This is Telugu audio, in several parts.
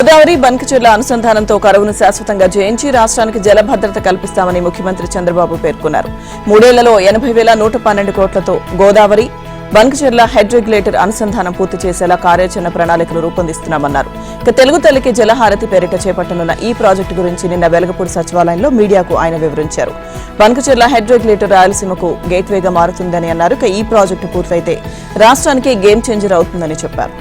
గోదావరి బంకచెర్ల అనుసంధానంతో కరువును శాశ్వతంగా జయించి రాష్ట్రానికి జలభద్రత కల్పిస్తామని ముఖ్యమంత్రి చంద్రబాబు పేర్కొన్నారు. 3 ఏళ్లలో 80,112 కోట్లతో గోదావరి బంకచెర్ల హెడ్ రెగ్యులేటర్ అనుసంధానం పూర్తి చేసేలా కార్యాచరణ ప్రణాళికలు రూపొందిస్తున్నామన్నారు. ఇక తెలుగు తల్లికి జలహారతి పేరిట చేపట్టనున్న ఈ ప్రాజెక్టు గురించి నిన్న వెలగపూడి సచివాలయంలో మీడియాకు ఆయన వివరించారు. బంకచెర్ల హెడ్ రెగ్యులేటర్ రాయలసీమకు గేట్వేగా మారుతుందని అన్నారు. ఇక ఈ ప్రాజెక్టు పూర్తయితే రాష్ట్రానికి గేమ్ చేంజర్ అవుతుందని చెప్పారు.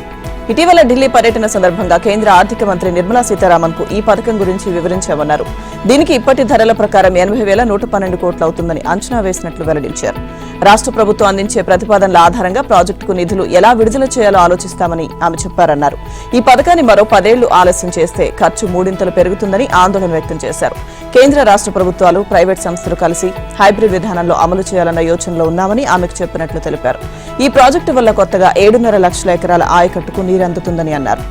ఇటీవల ఢిల్లీ పర్యటన సందర్భంగా కేంద్ర ఆర్థిక మంత్రి నిర్మలా సీతారామన్ కు ఈ పథకం గురించి వివరించామన్నారు. దీనికి ఇప్పటి ధరల ప్రకారం 80,112 కోట్లు అవుతుందని అంచనా వేసినట్లు వెల్లడించారు. రాష్ట్ర ప్రభుత్వం అందించే ప్రతిపాదనల ఆధారంగా ప్రాజెక్టుకు నిధులు ఎలా విడుదల చేయాలో ఆలోచిస్తామని ఆమె చెప్పారన్నారు. ఈ పథకాన్ని మరో 10 ఏళ్లు ఆలస్యం చేస్తే ఖర్చు 3 ఇంతలు పెరుగుతుందని ఆందోళన వ్యక్తం చేశారు. కేంద్ర రాష్ట్ర ప్రభుత్వాలు ప్రైవేట్ సంస్థలు కలిసి హైబ్రిడ్ విధానంలో అమలు చేయాలన్న యోచనలో ఉన్నామని ఆమెకు చెప్పినట్లు తెలిపారు. ఈ ప్రాజెక్టు వల్ల కొత్తగా 7.5 లక్షల ఎకరాల ఆయకట్టుకు నీరందుతుందని అన్నారు.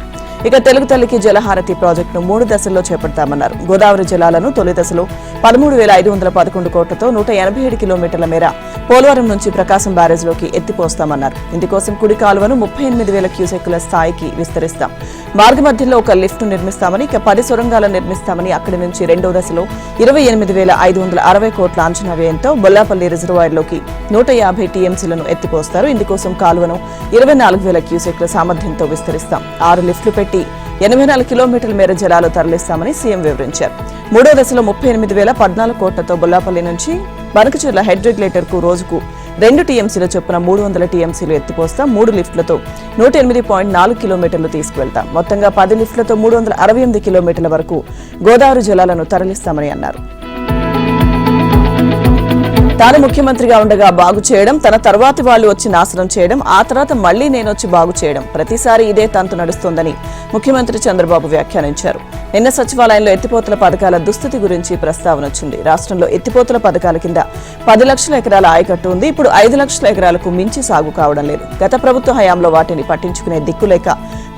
ఇక తెలుగు తల్లికి జలహారతి ప్రాజెక్టును 3 దశల్లో చేపడతామన్నారు. గోదావరి జలాలను తొలి దశలో 13,511 కోట్లతో 187 కిలోమీటర్ల మేర పోలవరం నుంచి ప్రకాశం బ్యారేజ్లోకి ఎత్తిపోస్తామన్నారు. ఇందుకోసం కుడి కాలువను 38,000 క్యూసెక్కుల స్థాయికి విస్తరిస్తాం. మార్గమధ్యంలో ఒక లిఫ్ట్ నిర్మిస్తామని, ఇక 10 సొరంగాలను నిర్మిస్తామని, అక్కడి నుంచి 2వ దశలో 28,560 కోట్ల అంచనా వ్యయంతో బొల్లాపల్లి రిజర్వాయర్లోకి 150 టీఎంసీలను ఎత్తిపోస్తారు. ఇందుకోసం కాలువను 24,000 క్యూసెక్కుల సామర్థ్యంతో విస్తరిస్తాం. 6 లిఫ్ట్లు పెట్టి 84 కిలోమీటర్ల మేర జలాలు తరలిస్తామని సీఎం వివరించారు. 3వ దశలో 38,014 కోట్లతో బొల్లాపల్లి నుంచి బంకచెర్ల హెడ్ రెగ్యులేటర్ కు రోజుకు 2 టీఎంసీల చొప్పున 300 టీఎంసీలు ఎత్తిపోస్తాం. 3 లిఫ్ట్లతో 108.4 కిలోమీటర్లు తీసుకువెళ్తాం. మొత్తంగా 10 లిఫ్ట్లతో 368 కిలోమీటర్ల వరకు గోదావరి జలాలను తరలిస్తామని అన్నారు. తాను ముఖ్యమంత్రిగా ఉండగా బాగు చేయడం, తన తర్వాతి వాళ్లు వచ్చి నాశనం చేయడం, ఆ తర్వాత మళ్లీ నేనొచ్చి బాగు చేయడం, ప్రతిసారి ఇదే తంతు నడుస్తోందని ముఖ్యమంత్రి చంద్రబాబు వ్యాఖ్యానించారు. నిన్న సచివాలయంలో ఎత్తిపోతల పథకాల దుస్థితి గురించి ప్రస్తావన వచ్చింది. రాష్ట్రంలో ఎత్తిపోతల పథకాల కింద 10 లక్షల ఎకరాల ఆయకట్టు ఉంది. ఇప్పుడు 5 లక్షల ఎకరాలకు మించి సాగు కావడం లేదు. గత ప్రభుత్వ హయాంలో వాటిని పట్టించుకునే దిక్కులేక,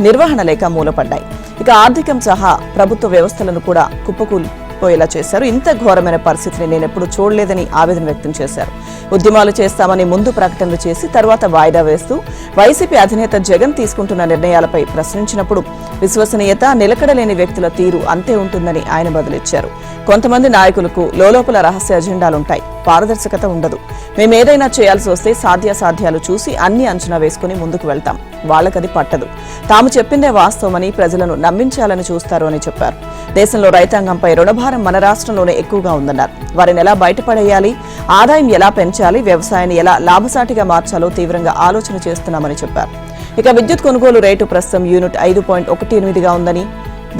నిర్వహణ లేక మూలపడ్డాయి. ఇక ఆర్థికం సహా ప్రభుత్వ వ్యవస్థలను కూడా కుప్పకూలిపోయేలా చేశారు. ఇంత ఘోరమైన పరిస్థితిని నేనెప్పుడు చూడలేదని ఆవేదన వ్యక్తం చేశారు. ఉద్యమాలు చేస్తామని ముందు ప్రకటనలు చేసి తర్వాత వాయిదా వేస్తూ వైసీపీ అధినేత జగన్ తీసుకుంటున్న నిర్ణయాలపై ప్రశ్నించినప్పుడు విశ్వసనీయత, నిలకడలేని వ్యక్తుల తీరు అంతే ఉంటుందని ఆయన బదులిచ్చారు. కొంతమంది నాయకులకు లోలోపల రహస్య అజెండాలుంటాయి, పారదర్శకత ఉండదు. మేమేదైనా చేయాల్సి వస్తే సాధ్యాసాధ్యాలు చూసి అన్ని అంచనా వేసుకుని ముందుకు వెళ్తాం. వాళ్లకది పట్టదు. తాము చెప్పిందే వాస్తవమని ప్రజలను నమ్మించాలని చూస్తారు అని చెప్పారు. దేశంలో రైతాంగంపై రుణభారం మన రాష్ట్రంలోనే ఎక్కువగా ఉందన్నారు. వారిని ఎలా బయటపడేయాలి, ఆదాయం ఎలా పెంచాలి, వ్యవసాయాన్ని ఎలా లాభసాటిగా మార్చాలో తీవ్రంగా ఆలోచన చేస్తున్నామని చెప్పారు. ఇక విద్యుత్ కొనుగోలు రేటు ప్రస్తుతం యూనిట్ 5.18గా ఉందని,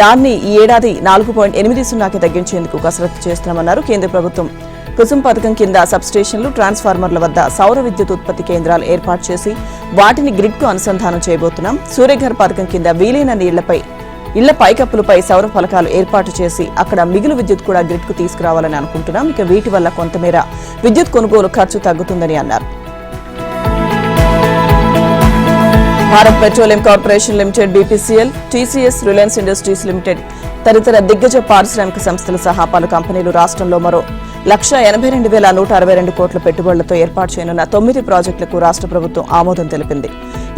దాన్ని ఈ ఏడాది 4.80కి తగ్గించేందుకు కసరత్తు చేస్తున్నామన్నారు. కేంద్ర ప్రభుత్వం కుసుమ్ పథకం కింద సబ్స్టేషన్లు, ట్రాన్స్ఫార్మర్ల వద్ద సౌర విద్యుత్ ఉత్పత్తి కేంద్రాలు ఏర్పాటు చేసి వాటిని గ్రిడ్కు అనుసంధానం చేయబోతున్నాం. సూర్యఘర్ పథకం కింద వీలైన ఇళ్ల పైకప్పులపై సౌర ఫలకాలు ఏర్పాటు చేసి అక్కడ మిగులు విద్యుత్ కూడా గ్రిడ్కు తీసుకురావాలని అనుకుంటున్నాం. ఇక వీటి వల్ల కొంతమేర విద్యుత్ కొనుగోలు ఖర్చు తగ్గుతుందని అన్నారు. Bharat petroleum corporation limited, BPCL, TCS, Reliance industries limited తదితర దిగ్గజ పారిశ్రామిక సంస్థలు సహా పలు కంపెనీలు రాష్ట్రంలో మరో 182,162 కోట్ల పెట్టుబడులతో ఏర్పాటు చేయనున్న 9 ప్రాజెక్టులకు రాష్ట్ర ప్రభుత్వం ఆమోదం తెలిపింది.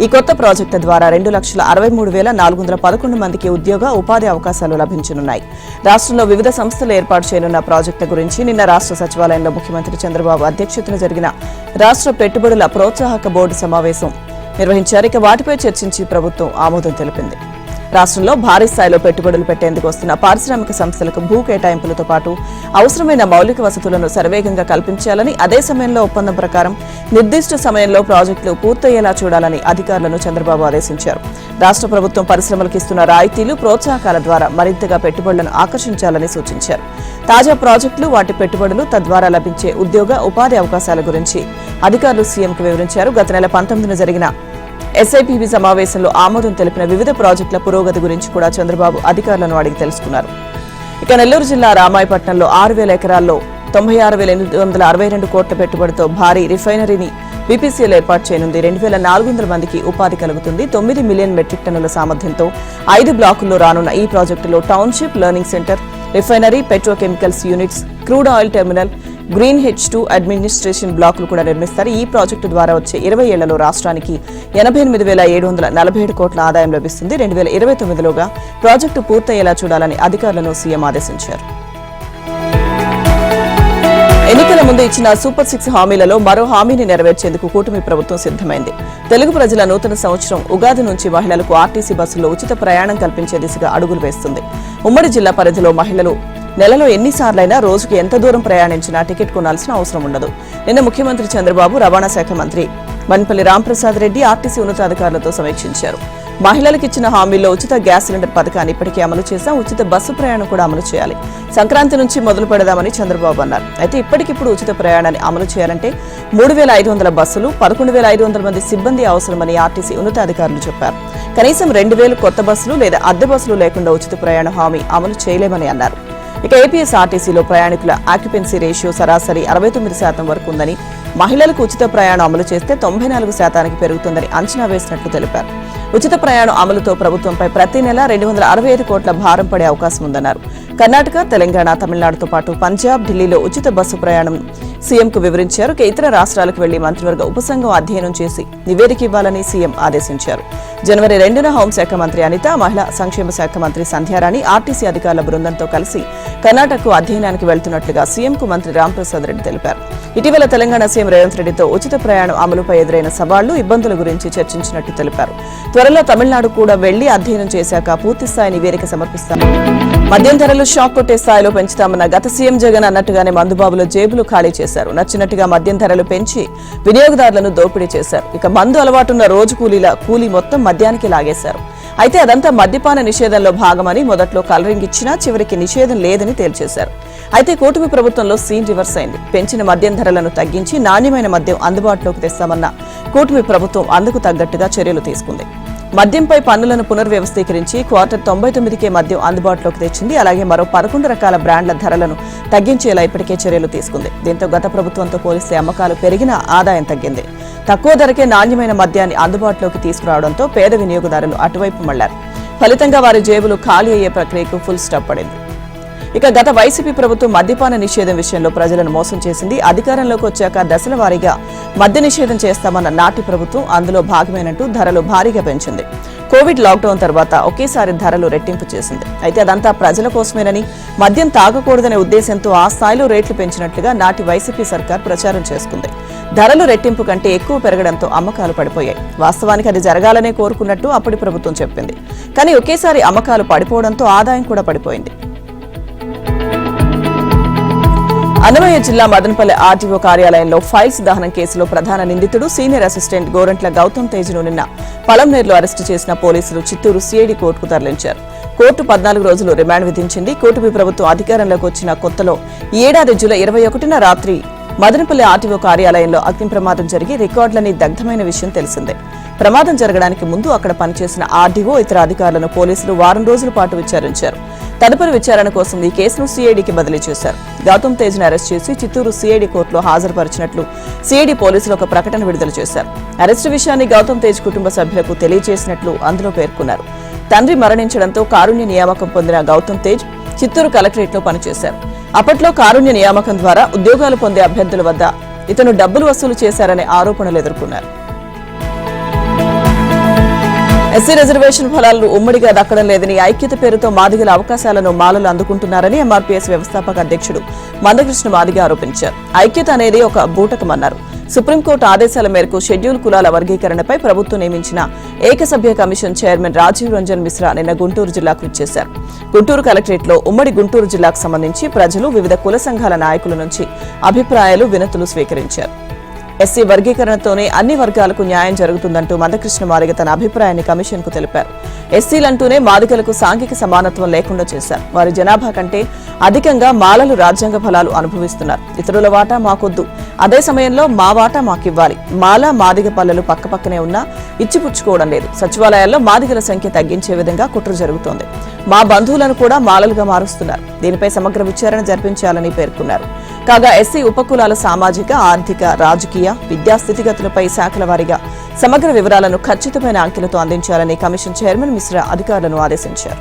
ఈ కొత్త ప్రాజెక్టుల ద్వారా 2,63,411 మందికి ఉద్యోగ, ఉపాధి అవకాశాలు లభించనున్నాయి. రాష్ట్రంలో వివిధ సంస్థలు ఏర్పాటు చేయనున్న ప్రాజెక్టుల గురించి నిన్న రాష్ట్ర సచివాలయంలో ముఖ్యమంత్రి చంద్రబాబు అధ్యక్షతన జరిగిన రాష్ట్ర పెట్టుబడుల ప్రోత్సాహక బోర్డు సమావేశం నిర్వహించారు. ఇక వాటిపై చర్చించి ప్రభుత్వం ఆమోదం తెలిపింది. రాష్ట్రంలో భారీ స్థాయిలో పెట్టుబడులు పెట్టేందుకు వస్తున్న పారిశ్రామిక సంస్థలకు భూ కేటాయింపులతో పాటు అవసరమైన మౌలిక వసతులను శరవేగంగా కల్పించాలని, అదే సమయంలో ఒప్పందం ప్రకారం నిర్దిష్ట సమయంలో ప్రాజెక్టులు పూర్తయ్యేలా చూడాలని అధికారులను చంద్రబాబు ఆదేశించారు. రాష్ట్ర ప్రభుత్వం పరిశ్రమలకు ఇస్తున్న రాయితీలు, ప్రోత్సాహకాల ద్వారా మరింతగా పెట్టుబడులను ఆకర్షించాలని సూచించారు. తాజా ప్రాజెక్టులు, వాటి పెట్టుబడులు, తద్వారా లభించే ఉద్యోగ, ఉపాధి అవకాశాల గురించి అధికారులు సీఎంకు వివరించారు. గత నెల 19న జరిగిన ఎస్ఐపిబి సమావేశంలో ఆమోదం తెలిపిన వివిధ ప్రాజెక్టుల పురోగతి గురించి కూడా చంద్రబాబు అధికారులను అడిగి తెలుసుకున్నారు. ఇక నెల్లూరు జిల్లా రామాయపట్నంలో 6,000 ఎకరాల్లో 96,862 కోట్ల పెట్టుబడితో భారీ రిఫైనరీని బీపీసీఎల్ ఏర్పాటు చేయనుంది. 2,400 మందికి ఉపాధి కలుగుతుంది. 9 మిలియన్ మెట్రిక్ టన్నుల సామర్థ్యంతో 5 బ్లాకుల్లో రానున్న ఈ ప్రాజెక్టులో township, learning centre, refinery, petrochemicals units, crude oil terminal, green H2 administration బ్లాకులు కూడా నిర్మిస్తారు. ఈ ప్రాజెక్టు ద్వారా వచ్చే 20 ఏళ్లలో రాష్ట్రానికి 88,747 కోట్ల ఆదాయం లభిస్తుంది. 2029లోగా ప్రాజెక్టు పూర్తయ్యేలా చూడాలని అధికారులను సీఎం ఆదేశించారు. ఎన్నికల ముందు ఇచ్చిన సూపర్ 6 హామీలలో మరో హామీని నెరవేర్చేందుకు కూటమి ప్రభుత్వం సిద్దమైంది. తెలుగు ప్రజల నూతన సంవత్సరం ఉగాది నుంచి మహిళలకు ఆర్టీసీ బస్సుల్లో ఉచిత ప్రయాణం కల్పించే దిశగా అడుగులు వేస్తుంది. ఉమ్మడి జిల్లా పరిధిలో మహిళలు నెలలో ఎన్నిసార్లైనా రోజుకు ఎంత దూరం ప్రయాణించినా టికెట్ కొనాల్సిన అవసరం ఉండదు. నిన్న ముఖ్యమంత్రి చంద్రబాబు, రవాణా శాఖ మంత్రి మన్పల్లి రాంప్రసాద్ రెడ్డి ఆర్టీసీ ఉన్నతాధికారులతో సమీక్షించారు. మహిళలకు ఇచ్చిన హామీల్లో ఉచిత గ్యాస్ సిలిండర్ పథకాన్ని ఇప్పటికే అమలు చేశాం. ఉచిత బస్సు ప్రయాణం కూడా అమలు చేయాలి. సంక్రాంతి నుంచి మొదలు పెడదామని చంద్రబాబు అన్నారు. అయితే ఇప్పటికిప్పుడు ఉచిత ప్రయాణాన్ని అమలు చేయాలంటే 3,500 బస్సులు, 11,500 మంది సిబ్బంది అవసరమని ఆర్టీసీ ఉన్నతాధికారులు చెప్పారు. కనీసం 2,000 కొత్త బస్సులు లేదా అద్దె బస్సులు లేకుండా ఉచిత ప్రయాణ హామీ అమలు చేయలేమని అన్నారు. ఇక ఏపీఎస్ఆర్టీసీలో ప్రయాణికుల ఆక్యుపెన్సీ రేషియో సరాసరి 69% వరకు ఉందని, మహిళలకు ఉచిత ప్రయాణం అమలు చేస్తే 94% పెరుగుతుందని అంచనా వేసినట్లు తెలిపారు. ఉచిత ప్రయాణం అమలుతో ప్రభుత్వంపై ప్రతి నెల 265 కోట్ల భారం పడే అవకాశం ఉందన్నారు. కర్ణాటక, తెలంగాణ, తమిళనాడుతో పాటు పంజాబ్, ఢిల్లీలో ఉచిత బస్సు ప్రయాణం సీఎంకు వివరించారు. ఇతర రాష్ట్రాలకు వెళ్లి మంత్రివర్గ ఉపసంఘం అధ్యయనం చేసి నివేదిక ఇవ్వాలని సీఎం ఆదేశించారు. జనవరి 2న హోంశాఖ మంత్రి అనిత, మహిళా సంక్షేమ శాఖ మంత్రి సంధ్యారాణి ఆర్టీసీ అధికారుల బృందంతో కలిసి కర్ణాటకకు అధ్యయనానికి వెళ్తున్నట్లుగా సీఎంకు మంత్రి రాంప్రసాద్ రెడ్డి తెలిపారు. ఇటీవల తెలంగాణ సీఎం రేవంత్ రెడ్డితో ఉచిత ప్రయాణం అమలుపై ఎదురైన సవాళ్లు, ఇబ్బందుల గురించి చర్చించినట్టు తెలిపారు. త్వరలో తమిళనాడు కూడా వెళ్లి అధ్యయనం చేశాక పూర్తిస్థాయి నివేదిక సమర్పిస్తారు. మద్యం ధరలు షాక్ కొట్టే స్థాయిలో పెంచుతామన్న గత సీఎం జగన్ అన్నట్టుగానే మందుబాబుల జేబులు ఖాళీ చేశారు. నచ్చినట్టుగా మద్యం ధరలు పెంచి వినియోగదారులను దోపిడీ చేశారు. ఇక మందు అలవాటున్న రోజు కూలీ మొత్తం మద్యానికి లాగేశారు. అయితే అదంతా మద్యపాన నిషేధంలో భాగమని మొదట్లో కలరింగ్ ఇచ్చినా చివరికి నిషేధం లేదని తేల్చేశారు. అయితే కూటమి ప్రభుత్వంలో సీన్ రివర్స్ అయింది. పెంచిన మద్యం ధరలను తగ్గించి నాణ్యమైన మద్యం అందుబాటులోకి తెస్తామన్న కూటమి ప్రభుత్వం అందుకు తగ్గట్టుగా చర్యలు తీసుకుంది. మద్యంపై పన్నులను పునర్వ్యవస్థీకరించి క్వార్టర్ 99కే మద్యం అందుబాటులోకి తెచ్చింది. అలాగే మరో 11 రకాల బ్రాండ్ల ధరలను తగ్గించేలా ఇప్పటికే చర్యలు తీసుకుంది. దీంతో గత ప్రభుత్వంతో పోలిస్తే అమ్మకాలు పెరిగినా ఆదాయం తగ్గింది. తక్కువ ధరకే నాణ్యమైన మద్యాన్ని అందుబాటులోకి తీసుకురావడంతో పేద వినియోగదారులు అటువైపు మళ్లారు. ఫలితంగా వారి జేబులు ఖాళీ అయ్యే ప్రక్రియకు ఫుల్ స్టాప్ పడింది. ఇక గత వైసీపీ ప్రభుత్వం మద్యపాన నిషేధం విషయంలో ప్రజలను మోసం చేసింది. అధికారంలోకి వచ్చాక దశల వారీగా మద్య నిషేధం చేస్తామన్న నాటి ప్రభుత్వం అందులో భాగమేనంటూ ధరలు భారీగా పెంచింది. కోవిడ్ లాక్డౌన్ తర్వాత ఒకేసారి ధరలు రెట్టింపు చేసింది. అయితే అదంతా ప్రజల కోసమేనని, మద్యం తాగకూడదనే ఉద్దేశంతో ఆ స్థాయిలో రేట్లు పెంచినట్లుగా నాటి వైసీపీ సర్కార్ ప్రచారం చేసుకుంది. ధరలు రెట్టింపు కంటే ఎక్కువ పెరగడంతో అమ్మకాలు పడిపోయాయి. వాస్తవానికి అది జరగాలనే కోరుకున్నట్టు అప్పటి ప్రభుత్వం చెప్పింది. కానీ ఒకేసారి అమ్మకాలు పడిపోవడంతో ఆదాయం కూడా పడిపోయింది. అన్నమయ్య జిల్లా మదనపల్లి ఆర్టీఓ కార్యాలయంలో ఫైల్స్ దహనం కేసులో ప్రధాన నిందితుడు సీనియర్ అసిస్టెంట్ గోరంట్ల గౌతమ్ తేజ్ను నిన్న పలంనేరులో అరెస్టు చేసిన పోలీసులు చిత్తూరు సిఐడి కోర్టుకు తరలించారు. కోర్టు 14 రోజులు రిమాండ్ విధించింది. కూటమి ప్రభుత్వం అధికారంలోకి వచ్చిన కొత్తలో ఈ ఏడాది జూలై 21న రాత్రి మదనపల్లి ఆర్టీఓ కార్యాలయంలో అగ్ని ప్రమాదం జరిగి రికార్డులన్నీ దగ్ధమైన విషయం తెలిసిందే. ప్రమాదం జరగడానికి ముందు అక్కడ పనిచేసిన ఆర్డీఓ, ఇతర అధికారులను పోలీసులు వారం రోజుల పాటు విచారించారు. తదుపరి విచారణ కోసం ఈ కేసును సిఐడికి బదిలీ చేశారు. గౌతమ్ తేజ్ను అరెస్ట్ చేసి చిత్తూరు సిఐడి కోర్టులో హాజరుపరిచినట్లు సిఐడి పోలీసులు ఒక ప్రకటన విడుదల చేశారు. అరెస్టు విషయాన్ని గౌతమ్ తేజ్ కుటుంబ సభ్యులకు తెలియజేసినట్లు అందులో పేర్కొన్నారు. తండ్రి మరణించడంతో కారుణ్య నియామకం పొందిన గౌతమ్ తేజ్ చిత్తూరు కలెక్టరేట్లో పనిచేశారు. అప్పట్లో కారుణ్య నియామకం ద్వారా ఉద్యోగాలు పొందే అభ్యర్థుల వద్ద ఇతను డబ్బులు వసూలు చేశారనే ఆరోపణలు ఎదుర్కొన్నారు. ఎస్సీ రిజర్వేషన్ ఫలాలను ఉమ్మడిగా దక్కడం లేదని, ఐక్యత పేరుతో మాదిగల అవకాశాలను మాలలు అందుకుంటున్నారని ఎంఆర్పీఎస్ వ్యవస్థాపక అధ్యక్షుడు మందకృష్ణ మాదిగ ఆరోపించారు. ఐక్యత అనేది ఒక బూటకమన్నారు. సుప్రీంకోర్టు ఆదేశాల మేరకు షెడ్యూల్ కులాల వర్గీకరణపై ప్రభుత్వం నియమించిన ఏకసభ్య కమిషన్ చైర్మన్ రాజీవ్ రంజన్ మిశ్రా నిన్న గుంటూరు జిల్లాకు విచ్చేశారు. గుంటూరు కలెక్టరేట్లో ఉమ్మడి గుంటూరు జిల్లాకు సంబంధించి ప్రజలు, వివిధ కుల సంఘాల నాయకుల నుంచి అభిప్రాయాలు, వినతులు స్వీకరించారు. ఎస్సీ వర్గీకరణతోనే అన్ని వర్గాలకు న్యాయం జరుగుతుందంటూ మందకృష్ణ మాదిగ తన అభిప్రాయాన్ని కమిషన్కు తెలిపారు. ఎస్సీలంటూనే మాదిగలకు సాంఘిక సమానత్వం లేకుండా చేశారు. వారి జనాభా కంటే అధికంగా మాలలు రాజ్యాంగ ఫలాలు అనుభవిస్తున్నారు. ఇతరుల వాటా మాకొద్దు, అదే సమయంలో మా వాటా మాకివ్వాలి. మాల, మాదిగ పల్లెలు పక్కపక్కనే ఉన్నా ఇచ్చిపుచ్చుకోవడం లేదు. సచివాలయాల్లో మాదిగల సంఖ్య తగ్గించే విధంగా కుట్ర జరుగుతోంది. మా బంధువులను కూడా మాలలుగా మారుస్తున్నారు. దీనిపై సమగ్ర విచారణ జరిపించాలని పేర్కొన్నారు. కాగా ఎస్సీ ఉపకులాల సామాజిక, ఆర్థిక, రాజకీయ, విద్యా స్థితిగతులపై శాఖల వారీగా సమగ్ర వివరాలను ఖచ్చితమైన అంకెలతో అందించాలని కమిషన్ చైర్మన్ మిశ్రా అధికారులను ఆదేశించారు.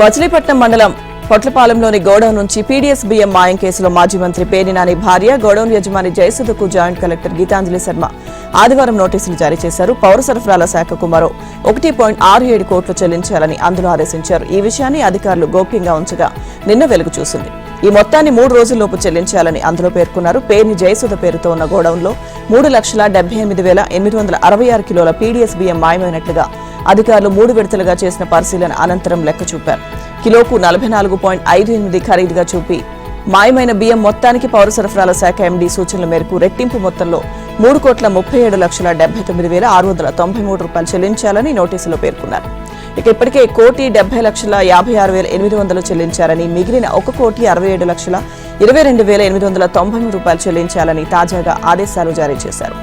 మచిలీపట్నం మండలం పొట్లపాలెంలోని గోడౌన్ నుంచి పీడీఎస్ బియ్యం మాయం కేసులో మాజీ మంత్రి పేర్ని భార్య గోడౌన్ యజమాని జయసుధకు జాయింట్ కలెక్టర్ గీతాంజలి శర్మ ఆదివారం నోటీసులు జారీ చేశారు. పౌర సరఫరాల శాఖకు మరో 1.67 కోట్లు చెల్లించాలని అందులో ఆదేశించారు. ఈ విషయాన్ని అధికారులు గోప్యంగా ఉంచగా నిన్న వెలుగు చూసింది. ఈ మొత్తాన్ని 3 రోజుల్లోపు చెల్లించాలని అందులో పేర్కొన్నారు. పేర్ని జయసుధ పేరుతో ఉన్న గోడౌన్లో 3,78,866 కిలోల పీడీఎస్ బియ్యం మాయమైనట్లుగా అధికారులు 3 విడతలుగా చేసిన పరిశీలన అనంతరం లెక్క చూపారు. కిలోకు 44.58 ఖరీదుగా చూపి మాయమైన బియ్యం మొత్తానికి పౌర సరఫరాల శాఖ ఎండీ సూచనల మేరకు రెట్టింపు మొత్తంలో 3,37,70,693 రూపాయలు చెల్లించాలని నోటీసులో పేర్కొన్నారు. ఇప్పటికే 1,70,56,800 చెల్లించారని, మిగిలిన 1,67,22,893 రూపాయలు చెల్లించాలని తాజాగా ఆదేశాలు జారీ చేశారు.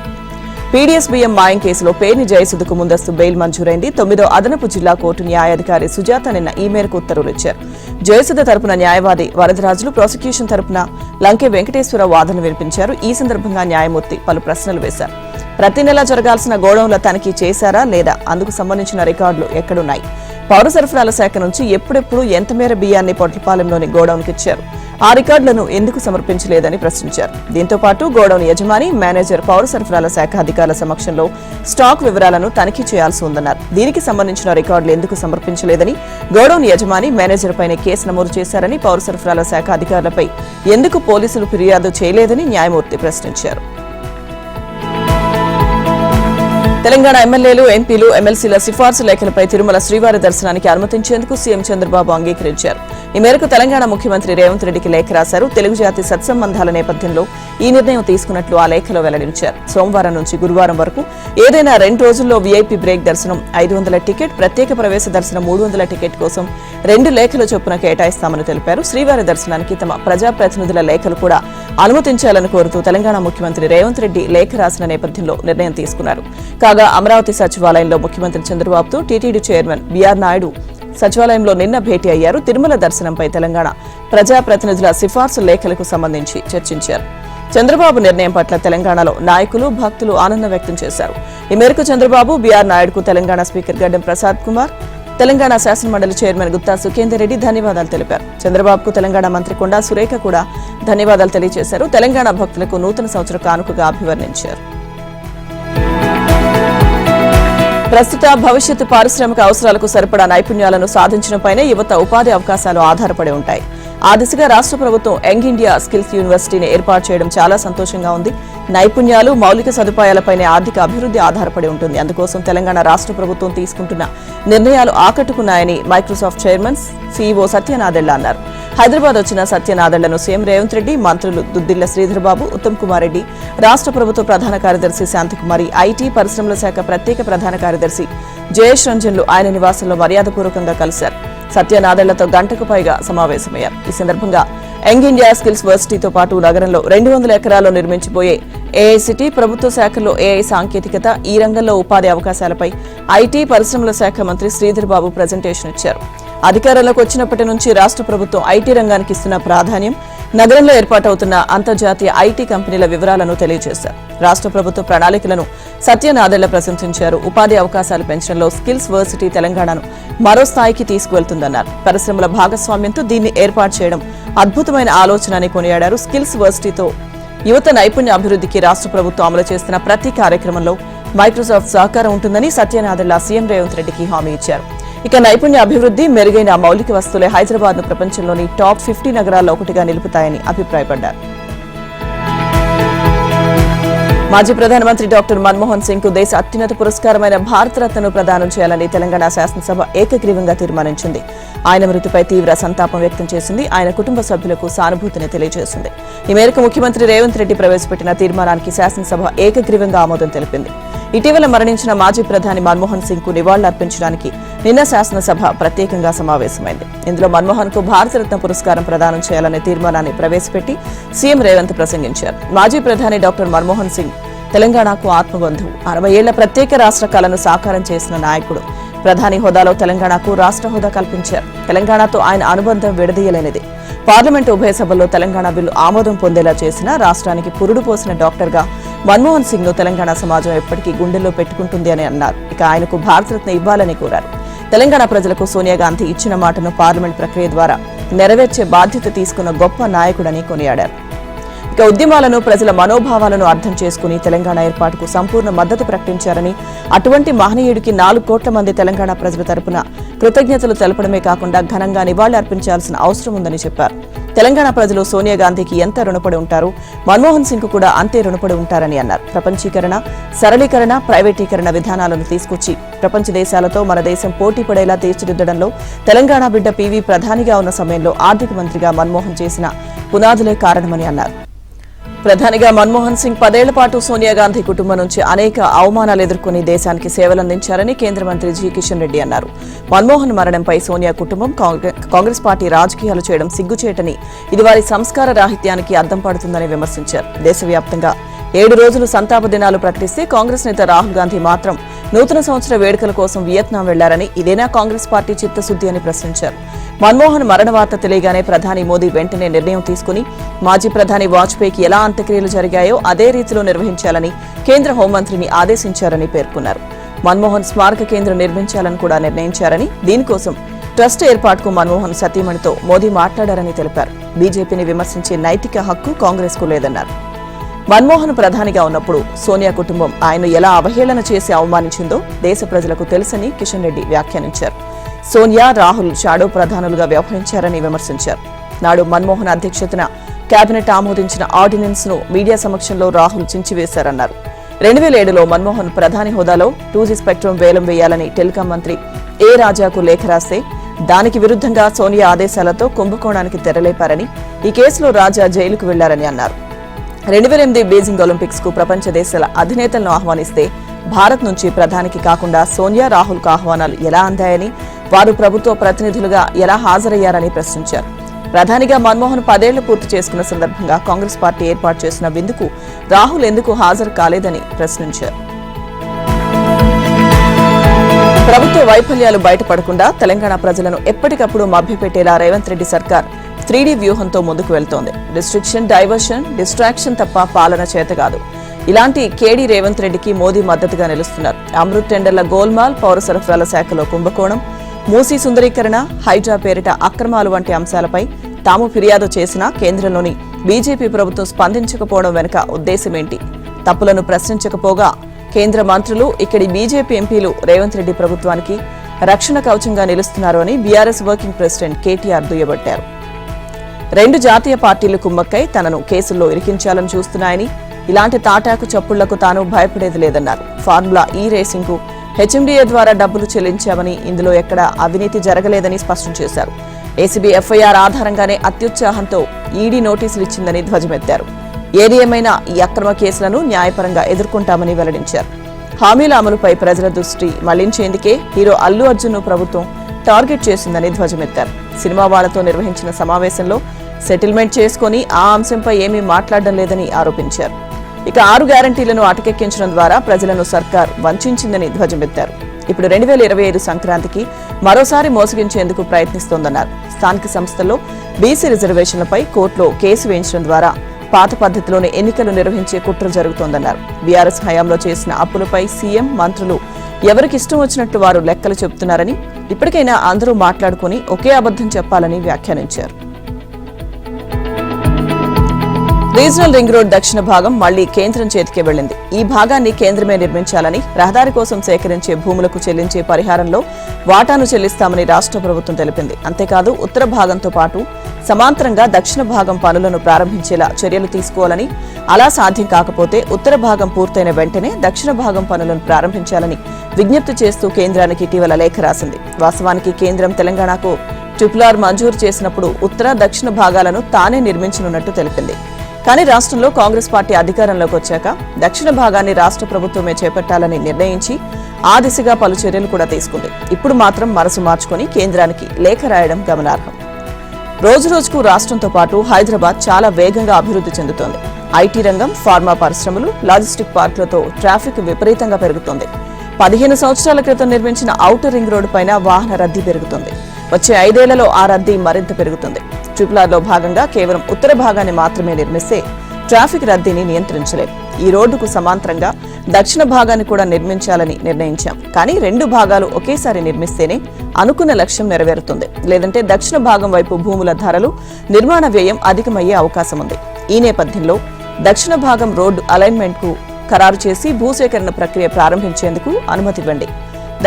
పీడీఎస్ బియ్యం మాయం కేసులో పేర్ని జయసుధకు ముందస్తు బెయిల్ మంజూరైంది. 9వ అదనపు జిల్లా కోర్టు న్యాయాధికారి సుజాత నిన్న ఈ మేరకు ఉత్తర్వులు ఇచ్చారు. జయసుధ తరపున న్యాయవాది వరదరాజులు, ప్రాసిక్యూషన్ తరపున లంకే వెంకటేశ్వర వాదన వినిపించారు. ఈ సందర్భంగా న్యాయమూర్తి పలు ప్రశ్నలు వేశారు. ప్రతి నెల జరగాల్సిన గోడౌన్ల తనిఖీ చేశారా లేదా, అందుకు సంబంధించిన రికార్డులు ఎక్కడున్నాయి, పౌర సరఫరాల శాఖ నుంచి ఎప్పుడెప్పుడు ఎంత మేర బియ్యాన్ని పొట్లపాలెంలోని గోడౌన్కి ఇచ్చారు, ఆ రికార్డులను ఎందుకు సమర్పించలేదని ప్రశ్నించారు. దీంతో పాటు గోడౌన్ యజమాని, మేనేజర్, పౌర సరఫరాల శాఖ అధికారుల సమక్షంలో స్టాక్ వివరాలను తనిఖీ చేయాల్సి ఉందన్నారు. దీనికి సంబంధించిన రికార్డులు ఎందుకు సమర్పించలేదని, గోడౌన్ యజమాని, మేనేజర్ పైన కేసు నమోదు చేశారని, పౌర సరఫరాల శాఖ అధికారులపై ఎందుకు పోలీసులు ఫిర్యాదు చేయలేదని న్యాయమూర్తి ప్రశ్నించారు. తెలంగాణ ఎమ్మెల్యేలు, ఎంపీలు, ఎమ్మెల్సీల సిఫార్సు లేఖలపై తిరుమల శ్రీవారి దర్శనానికి అనుమతించేందుకు సీఎం చంద్రబాబు అంగీకరించారు. ఈ మేరకు తెలంగాణ ముఖ్యమంత్రి రేవంత్ రెడ్డికి లేఖ రాశారు. తెలుగు జాతి సత్సంబంధాల నేపథ్యంలో ఈ నిర్ణయం తీసుకున్నట్లు ఆ లేఖలో వెల్లడించారు. సోమవారం నుంచి గురువారం వరకు ఏదైనా 2 రోజుల్లో వీఐపీ బ్రేక్ దర్శనం 500 టికెట్, ప్రత్యేక ప్రవేశ దర్శనం 300 టికెట్ కోసం 2 లేఖల చొప్పున కేటాయిస్తామని తెలిపారు. శ్రీవారి దర్శనానికి తమ ప్రజాప్రతినిధుల లేఖలు కూడా అనుమతించాలని కోరుతూ తెలంగాణ ముఖ్యమంత్రి రేవంత్ రెడ్డి లేఖ రాసిన నేపథ్యంలో నిర్ణయం తీసుకున్నారు. కాగా అమరావతి సచివాలయంలో ముఖ్యమంత్రి చంద్రబాబుతో టీటీడీ చైర్మన్ బీఆర్ నాయుడు సచివాలయంలో నిన్న భేటీ అయ్యారు. తిరుమల దర్శనంపై తెలంగాణ ప్రజాప్రతినిధుల సిఫార్సు లేఖలకు సంబంధించి చర్చించారు. చంద్రబాబు నిర్ణయం పట్ల తెలంగాణలో నాయకులు, భక్తులు ఆనందం వ్యక్తం చేశారు. ఈ మేరకు చంద్రబాబు, బీఆర్ నాయుడుకు తెలంగాణ స్పీకర్ గడ్డం ప్రసాద్ కుమార్, తెలంగాణ శాసనమండలి చైర్మన్ గుత్తా సుఖేందర్ రెడ్డి ధన్యవాదాలు తెలిపారు. చంద్రబాబుకు తెలంగాణ మంత్రి కొండా సురేఖ కూడా ధన్యవాదాలు తెలియజేశారు. తెలంగాణ భక్తులకు నూతన సంవత్సర కానుకగా అభివర్ణించారు. ప్రస్తుత భవిష్యత్తు పారిశ్రామిక అవసరాలకు సరిపడా నైపుణ్యాలను సాధించడంపైనే యువత ఉపాధి అవకాశాలు ఆధారపడి ఉంటాయి. ఆ దిశగా రాష్ట్ర ప్రభుత్వం యంగ్ ఇండియా స్కిల్స్ యూనివర్సిటీని ఏర్పాటు చేయడం చాలా సంతోషంగా ఉంది. నైపుణ్యాలు, మౌలిక సదుపాయాలపైనే ఆర్థిక అభివృద్ధి ఆధారపడి ఉంటుంది. అందుకోసం తెలంగాణ రాష్ట్ర ప్రభుత్వం తీసుకుంటున్న నిర్ణయాలు ఆకట్టుకున్నాయని మైక్రోసాఫ్ట్ చైర్మన్, సీఈఓ సత్యనాదెళ్ల అన్నారు. హైదరాబాద్ వచ్చిన సత్యనాదెళ్లను సీఎం రేవంత్ రెడ్డి, మంత్రులు దుద్దిళ్ల శ్రీధర్బాబు, ఉత్తమ్ కుమార్ రెడ్డి, రాష్ట్ర ప్రభుత్వ ప్రధాన కార్యదర్శి శాంతికుమారి, ఐటీ పరిశ్రమల శాఖ ప్రత్యేక ప్రధాన కార్యదర్శి జయేష్ రంజన్లు ఆయన నివాసంలో మర్యాదపూర్వకంగా కలిశారు. సత్యనాదెళ్లతో గంటకు పైగా సమావేశమయ్యారు. ఈ సందర్భంగా యంగ్ ఇండియా స్కిల్స్ వర్సిటీతో పాటు నగరంలో 200 ఎకరాల్లో నిర్మించబోయే ఏఐ సిటీ, ప్రభుత్వ శాఖల్లో ఏఐ సాంకేతికత, ఈ రంగంలో ఉపాధి అవకాశాలపై ఐటీ పరిశ్రమల శాఖ మంత్రి శ్రీధర్ బాబు ప్రజెంటేషన్ ఇచ్చారు. అధికారంలోకి వచ్చినప్పటి నుంచి రాష్ట్ర ప్రభుత్వం ఐటీ రంగానికి ఇస్తున్న ప్రాధాన్యం, నగరంలో ఏర్పాటవుతున్న అంతర్జాతీయ ఐటీ కంపెనీల వివరాలను తెలియజేశారు. రాష్ట్ర ప్రభుత్వ ప్రణాళికలను సత్యనాదెళ్ల ప్రశంసించారు. ఉపాధి అవకాశాలు పెంచడంలో స్కిల్స్ వర్సిటీ తెలంగాణను మరో స్థాయికి తీసుకువెళ్తుందన్నారు. పరిశ్రమల భాగస్వామ్యంతో దీన్ని ఏర్పాటు చేయడం అద్భుతమైన ఆలోచన అని కొనియాడారు. స్కిల్స్ వర్సిటీతో యువత నైపుణ్య అభివృద్ధికి రాష్ట్ర ప్రభుత్వం అమలు చేస్తున్న ప్రతి కార్యక్రమంలో మైక్రోసాఫ్ట్ సహకారం ఉంటుందని సత్యనాదెళ్ల సీఎం రేవంత్ రెడ్డికి హామీ ఇచ్చారు. ఇక నైపుణ్య అభివృద్ధి, మెరుగైన మౌలిక వస్తువులే హైదరాబాద్ ను ప్రపంచంలోని టాప్ 50 నగరాల్లో ఒకటిగా నిలుపుతాయని అభిప్రాయపడ్డారు. మాజీ ప్రధానమంత్రి డాక్టర్ మన్మోహన్ సింగ్ కు దేశ అత్యున్నత పురస్కారమైన భారతరత్నను ప్రదానం చేయాలని తెలంగాణ శాసనసభ ఏకగ్రీవంగా తీర్మానించింది. ఆయన మృతిపై తీవ్ర సంతాపం వ్యక్తం చేసింది. ఆయన కుటుంబ సభ్యులకు సానుభూతిని తెలియజేసింది. ఈ మేరకు ముఖ్యమంత్రి రేవంత్ రెడ్డి ప్రవేశపెట్టిన తీర్మానానికి శాసనసభ ఏకగ్రీవంగా ఆమోదం తెలిపింది. ఇటీవల మరణించిన మాజీ ప్రధాని మన్మోహన్ సింగ్ కు నివాళులర్పించడానికి నిన్న శాసనసభ ప్రత్యేకంగా సమావేశమైంది. ఇందులో మన్మోహన్ కు భారతరత్న పురస్కారం ప్రదానం చేయాలనే తీర్మానాన్ని ప్రవేశపెట్టి సీఎం రేవంత్ ప్రసంగించారు. మాజీ ప్రధాని డాక్టర్ మన్మోహన్ సింగ్ తెలంగాణకు ఆత్మబంధువు. 60 ఏళ్ల ప్రత్యేక రాష్ట్ర కలను సాకారం చేసిన నాయకుడు. ప్రధాని హోదాలో తెలంగాణకు రాష్ట్ర హోదా కల్పించారు. తెలంగాణతో ఆయన అనుబంధం విడదీయలేనిది. పార్లమెంటు ఉభయ సభల్లో తెలంగాణ బిల్లు ఆమోదం పొందేలా చేసిన, రాష్ట్రానికి పురుడు పోసిన డాక్టర్గా మన్మోహన్ సింగ్ ను తెలంగాణ సమాజం ఎప్పటికీ గుండెల్లో పెట్టుకుంటుంది అని అన్నారు. ఇక ఆయనకు భారతరత్న ఇవ్వాలని కోరారు. తెలంగాణ ప్రజలకు సోనియా గాంధీ ఇచ్చిన మాటను పార్లమెంట్ ప్రక్రియ ద్వారా నెరవేర్చే బాధ్యత తీసుకున్న గొప్ప నాయకుడని కొనియాడారు. ఇక ఉద్యమాలను, ప్రజల మనోభావాలను అర్థం చేసుకుని తెలంగాణ ఏర్పాటుకు సంపూర్ణ మద్దతు ప్రకటించారని, అటువంటి మహనీయుడికి 4 కోట్ల మంది తెలంగాణ ప్రజల తరపున కృతజ్ఞతలు తెలపడమే కాకుండా ఘనంగా నివాళులు అర్పించాల్సిన అవసరం ఉందని చెప్పారు. తెలంగాణ ప్రజలు సోనియా గాంధీకి ఎంత రుణపడి ఉంటారు, మన్మోహన్ సింగ్ కూడా అంతే రుణపడి ఉంటారని అన్నారు. ప్రపంచీకరణ, సరళీకరణ, ప్రైవేటీకరణ విధానాలను తీసుకొచ్చి ప్రపంచ దేశాలతో మన దేశం పోటీ పడేలా తీర్చిదిద్దడంలో తెలంగాణ బిడ్డ పివి ప్రధానిగా ఉన్న సమయంలో ఆర్థిక మంత్రిగా మన్మోహన్ చేసిన పునాదులే కారణమని అన్నారు. ప్రధానిగా మన్మోహన్ సింగ్ 10 ఏళ్ల పాటు సోనియా గాంధీ కుటుంబం నుంచి అనేక అవమానాలు ఎదుర్కొని దేశానికి సేవలందించారని కేంద్ర మంత్రి జి కిషన్ రెడ్డి అన్నారు. మన్మోహన్ మరణంపై సోనియా కుటుంబం, కాంగ్రెస్ పార్టీ రాజకీయాలు చేయడం సిగ్గుచేటని, ఇది వారి సంస్కార రాహిత్యానికి అద్దం పడుతుందని విమర్శించారు. దేశవ్యాప్తంగా 7 రోజులు సంతాప దినాలు ప్రకటిస్తే కాంగ్రెస్ నేత రాహుల్ గాంధీ మాత్రం నూతన సంవత్సర వేడుకల కోసం వియత్నాం వెళ్లారని, ఇదేనా కాంగ్రెస్ పార్టీ చిత్తశుద్ధి అని ప్రశ్నించారు. మన్మోహన్ మరణ వార్త తెలియగానే ప్రధాని మోదీ వెంటనే నిర్ణయం తీసుకుని మాజీ ప్రధాని వాజ్పేయికి ఎలా అంత్యక్రియలు జరిగాయో అదే రీతిలో నిర్వహించాలని కేంద్ర హోంమంత్రిని ఆదేశించారని పేర్కొన్నారు. మన్మోహన్ స్మారక కేంద్రం నిర్మించాలని కూడా నిర్ణయించారని, దీనికోసం ట్రస్ట్ ఏర్పాటుకు మన్మోహన్ సతీమణితో మోదీ మాట్లాడారని తెలిపారు. బీజేపీని విమర్శించే నైతిక హక్కు కాంగ్రెస్ కు లేదన్నారు. మన్మోహన్ ప్రధానిగా ఉన్నప్పుడు సోనియా కుటుంబం ఆయన ఎలా అవహేళన చేసి అవమానించిందో దేశ ప్రజలకు తెలుసని కిషన్ రెడ్డి వ్యాఖ్యానించారు. సోనియా, రాహుల్ షాడో ప్రధానులుగా వ్యవహరించారని విమర్శించారు. నాడు మన్మోహన్ అధ్యక్షతన కేబినెట్ ఆమోదించిన ఆర్డినెన్స్ ను మీడియా సమక్షంలో రాహుల్ చించివేశారన్నారు. 2007లో మన్మోహన్ ప్రధాని హోదాలో 2G స్పెక్ట్రమ్ వేలం వేయాలని టెలికాం మంత్రి ఏ రాజాకు లేఖ రాస్తే దానికి విరుద్ధంగా సోనియా ఆదేశాలతో కుంభకోణానికి తెరలేపారని, ఈ కేసులో రాజా జైలుకు వెళ్లారని అన్నారు. 2008 బీజింగ్ ఒలింపిక్స్ కు ప్రపంచ దేశాల అధినేతలను ఆహ్వానిస్తే భారత్ నుంచి ప్రధానికి కాకుండా సోనియా, రాహుల్ కు ఆహ్వానాలు ఎలా అందాయని, వారు ప్రభుత్వ ప్రతినిధులుగా ఎలా హాజరయ్యారని ప్రశ్నించారు. ప్రధానిగా మన్మోహన్ 10 ఏళ్లు పూర్తి చేసుకున్న సందర్భంగా కాంగ్రెస్ పార్టీ ఏర్పాటు చేసిన విందుకు రాహుల్ ఎందుకు హాజరు కాలేదని ప్రశ్నించారు. ప్రభుత్వ వైఫల్యాలు బయటపడకుండా తెలంగాణ ప్రజలను ఎప్పటికప్పుడు మభ్యపెట్టేలా రేవంత్ రెడ్డి సర్కార్ 3D వ్యూహంతో ముందుకు వెళ్తోంది. రిస్ట్రిక్షన్, డైవర్షన్, డిస్ట్రాక్షన్ తప్ప పాలన చేత కాదు. ఇలాంటి కేడీ రేవంత్ రెడ్డికి మోదీ మద్దతుగా నిలుస్తున్నారు. అమృత్ టెండర్ల గోల్మాల్, పౌర సరఫరాల శాఖలో కుంభకోణం, మూసీ సుందరీకరణ, హైడ్రా పేరిట అక్రమాలు వంటి అంశాలపై తాము ఫిర్యాదు చేసినా కేంద్రంలోని బీజేపీ ప్రభుత్వం స్పందించకపోవడం వెనుక ఉద్దేశమేంటి? తప్పులను ప్రశ్నించకపోగా కేంద్ర మంత్రులు, ఇక్కడి బీజేపీ ఎంపీలు రేవంత్ రెడ్డి ప్రభుత్వానికి రక్షణ కవచంగా నిలుస్తున్నారు అని బీఆర్ఎస్ వర్కింగ్ ప్రెసిడెంట్ కేటీఆర్ దుయ్యబట్టారు. 2 జాతీయ పార్టీలు కుమ్మక్కై తనను కేసుల్లో ఇరికించాలని చూస్తున్నాయని, ఇలాంటి తాటాకు చప్పుళ్లకు తాను భయపడేది లేదన్నారు. ఫార్ములా ఈ రేసింగ్ కు హెచ్ఎండీఏ ద్వారా డబ్బులు చెల్లించామని, ఇందులో ఎక్కడా అవినీతి జరగలేదని స్పష్టం చేశారు. ఏసీబీ ఎఫ్ఐఆర్ ఆధారంగానే అత్యుత్సాహంతో ఈడీ నోటీసులు ఇచ్చిందని ధ్వజమెత్తారు. ఏది ఏమైనా ఈ అక్రమ కేసులను న్యాయపరంగా ఎదుర్కొంటామని వెల్లడించారు. హామీల అమలుపై ప్రజల దృష్టి మళ్లించేందుకే హీరో అల్లు అర్జున్ ప్రభుత్వం టార్గెట్ చేసిందని ధ్వజమెత్తారు. సినిమా వాళ్లతో నిర్వహించిన సమావేశంలో సెటిల్మెంట్ చేసుకుని ఆ అంశంపై ఏమీ మాట్లాడడం లేదని ఆరోపించారు. ఇక 6 గ్యారంటీలను అటకెక్కించడం ద్వారా ప్రజలను సర్కార్ వంచిందని ధ్వజమెత్తారు. ఇప్పుడు 2025 సంక్రాంతికి మరోసారి మోసగించేందుకు ప్రయత్నిస్తోందన్నారు. స్థానిక సంస్థల్లో బీసీ రిజర్వేషన్లపై కోర్టులో కేసు వేయించడం ద్వారా పాత పద్ధతిలోనే ఎన్నికలు నిర్వహించే కుట్ర జరుగుతోందన్నారు. బీఆర్ఎస్ హయాంలో చేసిన అప్పులపై సీఎం, మంత్రులు ఎవరికిష్టం వచ్చినట్టు వారు లెక్కలు చెబుతున్నారని, ఇప్పటికైనా అందరూ మాట్లాడుకుని ఒకే అబద్ధం చెప్పాలని వ్యాఖ్యానించారు. రీజనల్ రింగ్ రోడ్ దక్షిణ భాగం మళ్లీ కేంద్రం చేతికే వెళ్లింది. ఈ భాగాన్ని కేంద్రమే నిర్మించాలని, రహదారి కోసం సేకరించే భూములకు చెల్లించే పరిహారంలో వాటాను చెల్లిస్తామని రాష్ట్ర ప్రభుత్వం తెలిపింది. అంతేకాదు ఉత్తర భాగంతో పాటు సమాంతరంగా దక్షిణ భాగం పనులను ప్రారంభించేలా చర్యలు తీసుకోవాలని, అలా సాధ్యం కాకపోతే ఉత్తర భాగం పూర్తయిన వెంటనే దక్షిణ భాగం పనులను ప్రారంభించాలని విజ్ఞప్తి చేస్తూ కేంద్రానికి ఇటీవల లేఖ రాసింది. వాస్తవానికి కేంద్రం తెలంగాణకు RRR మంజూరు చేసినప్పుడు ఉత్తర, దక్షిణ భాగాలను తానే నిర్మించనున్నట్టు తెలిపింది. కానీ రాష్ట్రంలో కాంగ్రెస్ పార్టీ అధికారంలోకి వచ్చాక దక్షిణ భాగాన్ని రాష్ట్ర ప్రభుత్వమే చేపట్టాలని నిర్ణయించి ఆ దిశగా పలు చర్యలు కూడా తీసుకుంది. ఇప్పుడు మాత్రం మనసు మార్చుకుని కేంద్రానికి లేఖ రాయడం గమనార్హం. రోజురోజుకు రాష్ట్రంతో పాటు హైదరాబాద్ చాలా వేగంగా అభివృద్ధి చెందుతోంది. ఐటీ రంగం, ఫార్మా పరిశ్రమలు, లాజిస్టిక్ పార్కులతో ట్రాఫిక్ విపరీతంగా పెరుగుతోంది. 15 సంవత్సరాల క్రితం నిర్మించిన ఔటర్ రింగ్ రోడ్డు పైన వాహన రద్దీ పెరుగుతుంది. వచ్చే 5 ఏళ్లలో ఆ రద్దీ మరింత పెరుగుతుంది. RRRలో భాగంగా కేవలం ఉత్తర భాగాన్ని మాత్రమే నిర్మిస్తే ట్రాఫిక్ రద్దీని నియంత్రించలేదు. ఈ రోడ్డుకు సమాంతరంగా దక్షిణ భాగాన్ని కూడా నిర్మించాలని నిర్ణయించాం. కానీ 2 భాగాలు ఒకేసారి నిర్మిస్తేనే అనుకున్న లక్ష్యం నెరవేరుతుంది. లేదంటే దక్షిణ భాగం వైపు భూముల ధరలు, నిర్మాణ వ్యయం అధికమయ్యే అవకాశం ఉంది. ఈ నేపథ్యంలో దక్షిణ భాగం రోడ్డు అలైన్మెంట్ కు ఖరారు చేసి భూసేకరణ ప్రక్రియ ప్రారంభించేందుకు అనుమతివ్వండి.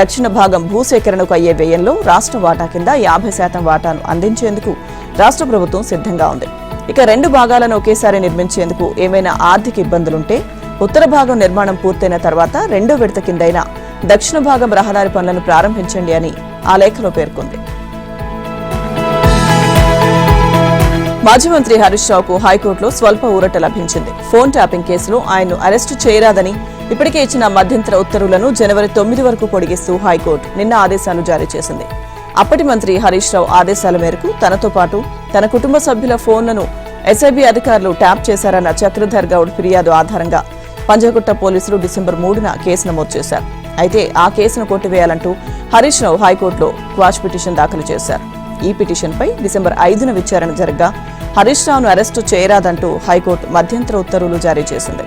దక్షిణ భాగం భూసేకరణకు అయ్యే వ్యయంలో రాష్ట్ర వాటా కింద 50% వాటాను అందించేందుకు రాష్ట్ర ప్రభుత్వం సిద్ధంగా ఉంది. ఇక 2 భాగాలను ఒకేసారి నిర్మించేందుకు ఏమైనా ఆర్థిక ఇబ్బందులుంటే ఉత్తర భాగం నిర్మాణం పూర్తయిన తర్వాత 2వ విడత కిందైనా దక్షిణ భాగం రహదారి పనులను ప్రారంభించండి అని ఆ లేఖలో పేర్కొంది. మాజీ మంత్రి హరీష్ రావుకు హైకోర్టులో స్వల్ప ఊరట లభించింది. ఫోన్ ట్యాపింగ్ కేసులో ఆయన్ను అరెస్టు చేయరాదని ఇప్పటికే ఇచ్చిన మధ్యంతర ఉత్తర్వులను జనవరి 9 వరకు పొడిగిస్తూ హైకోర్టు నిన్న ఆదేశాలు జారీ చేసింది. అప్పటి మంత్రి హరీష్ రావు ఆదేశాల మేరకు తనతో పాటు తన కుటుంబ సభ్యుల ఫోన్లను ఎస్ఐబీ అధికారులు ట్యాప్ చేశారన్న చక్రధర్ గౌడ్ ఫిర్యాదు ఆధారంగా పంజాగుట్ట పోలీసులు డిసెంబర్ 3న కేసు నమోదు చేశారు. అయితే ఆ కేసును కొట్టివేయాలంటూ హరీష్ రావు హైకోర్టులో క్వాష్ పిటిషన్ దాఖలు చేశారు. ఈ పిటిషన్పై డిసెంబర్ 5న విచారణ జరగ్గా హరీష్ రావును అరెస్టు చేయరాదంటూ హైకోర్టు మధ్యంతర ఉత్తర్వులు జారీ చేసింది.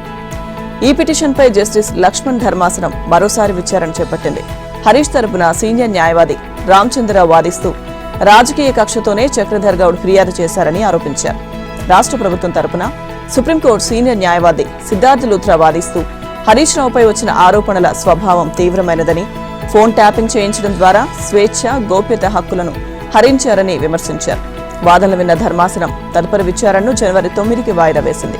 ఈ పిటిషన్పై జస్టిస్ లక్ష్మణ్ ధర్మాసనం మరోసారి విచారణ చేపట్టింది. హరీష్ తరపున సీనియర్ న్యాయవాది రామచంద్రరావు వాదిస్తూ రాజకీయ కక్షతోనే చక్రధర్ గౌడ్ ఫిర్యాదు చేశారని ఆరోపించారు. రాష్ట్ర ప్రభుత్వం తరపున సుప్రీంకోర్టు సీనియర్ న్యాయవాది సిద్ధార్థ లూథ్రా వాదిస్తూ హరీష్ రావుపై వచ్చిన ఆరోపణల స్వభావం తీవ్రమైనదని, ఫోన్ ట్యాపింగ్ చేయించడం ద్వారా స్వేచ్ఛ, గోప్యత హక్కులను హరించారని విమర్శించారు. వాదనలు విన్న ధర్మాసనం తదుపరి విచారణను జనవరి 9కి వాయిదా వేసింది.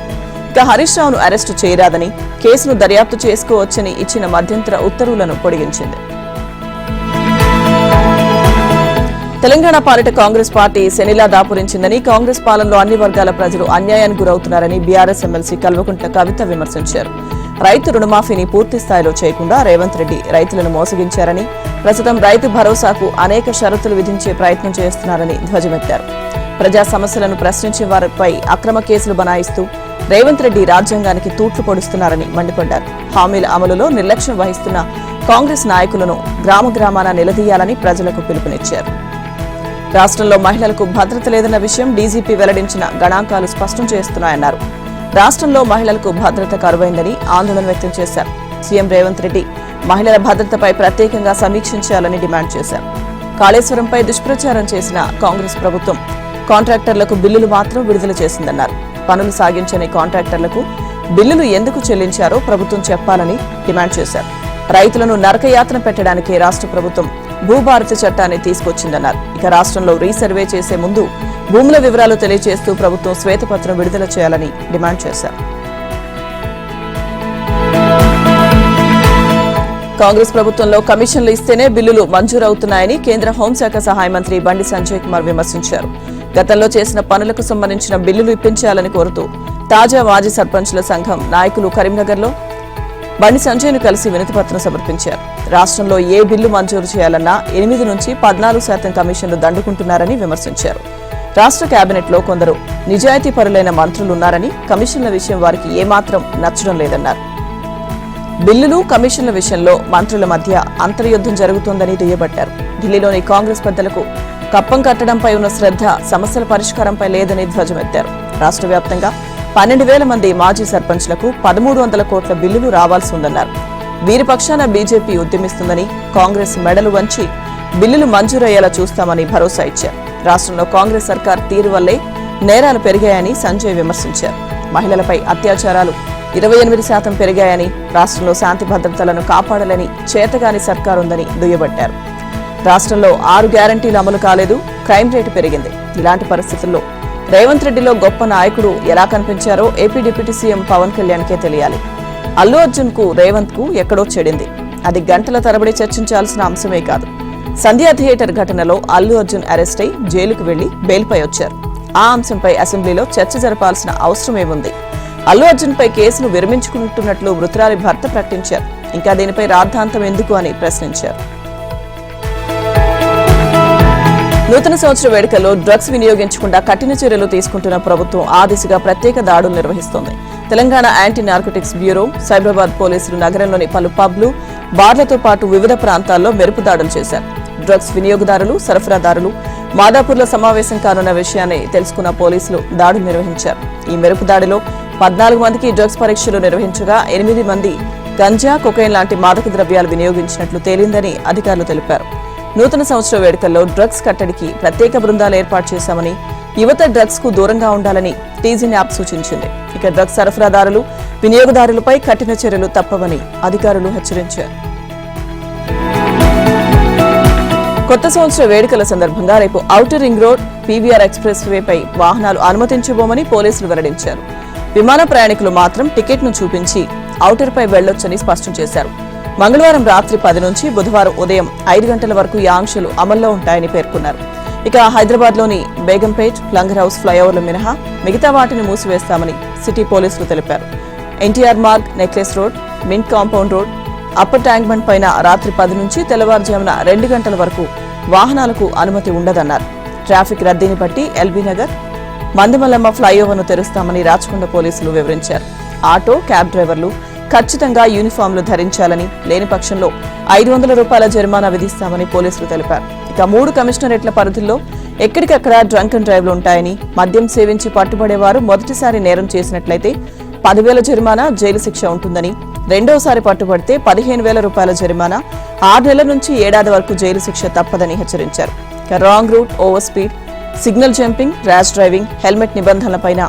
ఇక హరీష్ రావును అరెస్టు చేయరాదని, కేసును దర్యాప్తు చేసుకోవచ్చని ఇచ్చిన మధ్యంతర ఉత్తర్వులను పొడిగించింది. తెలంగాణ పాలిట కాంగ్రెస్ పార్టీ శనిలా దాపురించిందని, కాంగ్రెస్ పాలనలో అన్ని వర్గాల ప్రజలు అన్యాయానికి గురవుతున్నారని బీఆర్ఎస్ ఎమ్మెల్సీ కల్వకుంట్ల కవిత విమర్శించారు. రైతు రుణమాఫీని పూర్తి స్థాయిలో చేయకుండా రేవంత్ రెడ్డి రైతులను మోసగించారని, ప్రస్తుతం రైతు భరోసాకు అనేక షరతులు విధించే ప్రయత్నం చేస్తున్నారని ధ్వజమెత్తారు. ప్రజా సమస్యలను ప్రశ్నించే వారిపై అక్రమ కేసులు బనాయిస్తూ రేవంత్ రెడ్డి రాజ్యాంగానికి తూట్లు పొడుస్తున్నారని మండిపడ్డారు. హామీల అమలులో నిర్లక్ష్యం వహిస్తున్న కాంగ్రెస్ నాయకులను గ్రామ గ్రామాన నిలదీయాలని ప్రజలకు పిలుపునిచ్చారు. రాష్ట్రంలో మహిళలకు భద్రత లేదన్న విషయం డీజీపీ వెల్లడించిన గణాంకాలు స్పష్టం చేస్తున్నాయన్నారు. రాష్ట్రంలో మహిళలకు భద్రత కరువైందని ఆందోళన వ్యక్తం చేశారు. సీఎం రేవంత్ రెడ్డి మహిళల భద్రతపై ప్రత్యేకంగా సమీక్షించాలని డిమాండ్ చేశారు. కాళేశ్వరంపై దుష్ప్రచారం చేసిన కాంగ్రెస్ ప్రభుత్వం కాంట్రాక్టర్లకు బిల్లులు మాత్రం విడుదల చేసిందన్నారు. పనులు సాగించని కాంట్రాక్టర్లకు బిల్లులు ఎందుకు చెల్లించారో ప్రభుత్వం చెప్పాలని డిమాండ్ చేశారు. రైతులను నరకయాతన పెట్టడానికే రాష్ట్ర ప్రభుత్వం భూభారతి చట్టాన్ని తీసుకొచ్చిందన్నారు. ఇక రాష్ట్రంలో రీసర్వే చేసే ముందు భూముల వివరాలు తెలియజేస్తూ ప్రభుత్వం శ్వేతపత్రం విడుదల చేయాలని డిమాండ్ చేశారు. కాంగ్రెస్ ప్రభుత్వంలో కమిషన్లు ఇస్తేనే బిల్లులు మంజూరవుతున్నాయని కేంద్ర హోంశాఖ సహాయ మంత్రి బండి సంజయ్ కుమార్ విమర్శించారు. గతంలో చేసిన పనులకు సంబంధించిన బిల్లులు ఇప్పించాలని కోరుతూ తాజా మాజీ సర్పంచ్ల సంఘం నాయకులు కరీంనగర్లో బండి సంజయ్ను కలిసి వినతిపత్రం సమర్పించారు. రాష్ట్రంలో ఏ బిల్లు మంజూరు చేయాలన్నా 8 నుంచి 14% కమిషన్లు దండుకుంటున్నారని విమర్శించారు. రాష్ట్ర కేబినెట్లో కొందరు నిజాయితీ పరులైన మంత్రులున్నారని, కమిషన్ల విషయం వారికి ఏమాత్రం నచ్చడం లేదన్నారు. బిల్లులు, కమిషన్ల విషయంలో మంత్రుల మధ్య అంతర్యుద్ధం జరుగుతోందని దుయ్యబట్టారు. ఢిల్లీలోని కాంగ్రెస్ పెద్దలకు కప్పం కట్టడంపై ఉన్న శ్రద్ధ సమస్యల పరిష్కారంపై లేదని ధ్వజమెత్తారు. రాష్ట్ర వ్యాప్తంగా 12,000 మంది మాజీ సర్పంచ్లకు 1,300 కోట్ల బిల్లులు రావాల్సి ఉందన్నారు. వీరి పక్షాన బీజేపీ ఉద్యమిస్తుందని, కాంగ్రెస్ మెడలు వంచి బిల్లులు మంజూరయ్యేలా చూస్తామని భరోసా ఇచ్చారు. రాష్ట్రంలో కాంగ్రెస్ సర్కార్ తీరు వల్లే నేరాలు పెరిగాయని సంజయ్ విమర్శించారు. మహిళలపై అత్యాచారాలు 28% పెరిగాయని, రాష్ట్రంలో శాంతి భద్రతలను కాపాడలేని చేతగాని సర్కారుందని దుయ్యబట్టారు. రాష్ట్రంలో 6 గ్యారంటీలు అమలు కాలేదు, క్రైమ్ రేటు పెరిగింది. ఇలాంటి పరిస్థితుల్లో రేవంత్ రెడ్డిలో గొప్ప నాయకుడు ఎలా కనిపించారో ఏపీ డిప్యూటీ సీఎం పవన్ కళ్యాణ్కే తెలియాలి. అల్లు అర్జున్ కు రేవంత్ కు ఎక్కడో చెడింది. అది గంటల తరబడి చర్చించాల్సిన అంశమే కాదు. సంధ్యా థియేటర్ ఘటనలో అల్లు అర్జున్ అరెస్ట్ అయి జైలుకు వెళ్లి బెయిల్పై వచ్చారు. ఆ అంశంపై అసెంబ్లీలో చర్చ జరపాల్సిన అవసరమేముంది? అల్లు అర్జున్ పై కేసును విరమించుకుంటున్నట్లు మృతురాలి భర్త ప్రకటించారు. ఇంకా దీనిపై రాద్ధాంతం ఎందుకు అని ప్రశ్నించారు. నూతన సంవత్సర వేడుకల్లో డ్రగ్స్ వినియోగించకుండా కఠిన చర్యలు తీసుకుంటున్న ప్రభుత్వం ఆ దిశగా ప్రత్యేక దాడులు నిర్వహిస్తోంది. Telangana anti narcotics bureau, Cyberabad పోలీసులు నగరంలోని పలు పబ్లు, బార్లతో పాటు వివిధ ప్రాంతాల్లో మెరుపు దాడులు చేశారు. డ్రగ్స్ వినియోగదారులు, సరఫరాదారులు మాదాపూర్లో సమావేశం కానున్న విషయాన్ని తెలుసుకున్న పోలీసులు దాడులు నిర్వహించారు. ఈ మెరుపు దాడిలో 14 మందికి డ్రగ్స్ పరీక్షలు నిర్వహించగా 8 మంది గంజా, కొకైన్ లాంటి మాదక ద్రవ్యాలు వినియోగించినట్లు తేలిందని అధికారులు తెలిపారు. నూతన సంవత్సర వేడుకల్లో డ్రగ్స్ కట్టడికి ప్రత్యేక బృందాలు ఏర్పాటు చేశామని, యువత డ్రగ్స్ కు దూరంగా ఉండాలని టీజిన్ యాప్ సూచించింది. ఇక డ్రగ్స్ సరఫరాదారులు, వినియోగదారులపై కఠిన చర్యలు తప్పవని అధికారులు హెచ్చరించారు. కొత్త సంవత్సర వేడుకల సందర్భంగా రేపు outer ring road, PVR express వేపై వాహనాలు అనుమతించబోమని పోలీసులు వెల్లడించారు. విమాన ప్రయాణికులు మాత్రం టికెట్ను చూపించి ఔటర్ పై వెళ్లొచ్చని స్పష్టం చేశారు. మంగళవారం రాత్రి 10 నుంచి బుధవారం ఉదయం 5 గంటల వరకు ఈ ఆంక్షలు అమల్లో ఉంటాయని పేర్కొన్నారు. ఇక హైదరాబాద్లోని బేగంపేట్, లంగర్ హౌస్ ఫ్లైఓవర్ల మినహా మిగతా వాటిని మూసివేస్తామని సిటీ పోలీసులు తెలిపారు. NTR Marg, necklace road, mint compound road, upper tank bund పైన రాత్రి 10 నుంచి తెల్లవారుజామున 2 గంటల వరకు వాహనాలకు అనుమతి ఉండదన్నారు. ట్రాఫిక్ రద్దీని బట్టి ఎల్బీ నగర్, మందమల్లమ్మ ఫ్లైఓవర్ను తెరుస్తామని రాచకొండ పోలీసులు వివరించారు. ఆటో, క్యాబ్ డ్రైవర్లు ఖచ్చితంగా యూనిఫామ్లు ధరించాలని, లేని పక్షంలో 500 రూపాయల జరిమానా విధిస్తామని పోలీసులు తెలిపారు. ఇక 3 కమిషనరేట్ల పరిధుల్లో ఎక్కడికక్కడ డ్రంక్ అండ్ డ్రైవ్లు ఉంటాయని, మద్యం సేవించి పట్టుబడేవారు మొదటిసారి నేరం చేసినట్లయితే 10,000 జరిమానా, జైలు శిక్ష ఉంటుందని, రెండోసారి పట్టుబడితే 15,000 రూపాయల జరిమానా, 6 నెలల నుంచి 7 ఏళ్ల వరకు జైలు శిక్ష తప్పదని హెచ్చరించారు. Wrong route, over speed, signal jumping, rash driving, helmet నిబంధనలపైన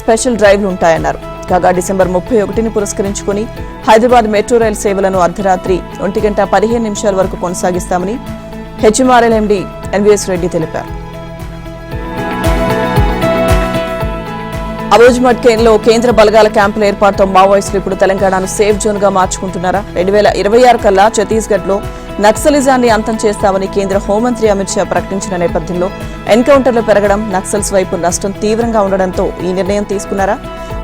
స్పెషల్ డ్రైవ్లు ఉంటాయన్నారు. కాగా డిసెంబర్ 31ని పురస్కరించుకుని హైదరాబాద్ మెట్రో రైలు సేవలను అర్ధరాత్రి 1:15 వరకు కొనసాగిస్తామని హెచ్ఎంఆర్ఎల్ ఎండీ ఎన్వీఎస్ రెడ్డి తెలిపారు. అబోజ్మట్కేన్లో కేంద్ర బలగాల క్యాంపుల ఏర్పాటుతో మావోయిస్టులు ఇప్పుడు తెలంగాణను సేఫ్ జోన్ గా మార్చుకుంటున్నారా? 2026 కల్లా ఛత్తీస్గఢ్ లో నక్సలిజాన్ని అంతం చేస్తామని కేంద్ర హోంమంత్రి అమిత్ షా ప్రకటించిన నేపథ్యంలో ఎన్కౌంటర్లు పెరగడం, నక్సల్స్ వైపు నష్టం తీవ్రంగా ఉండడంతో ఈ నిర్ణయం తీసుకున్నారా?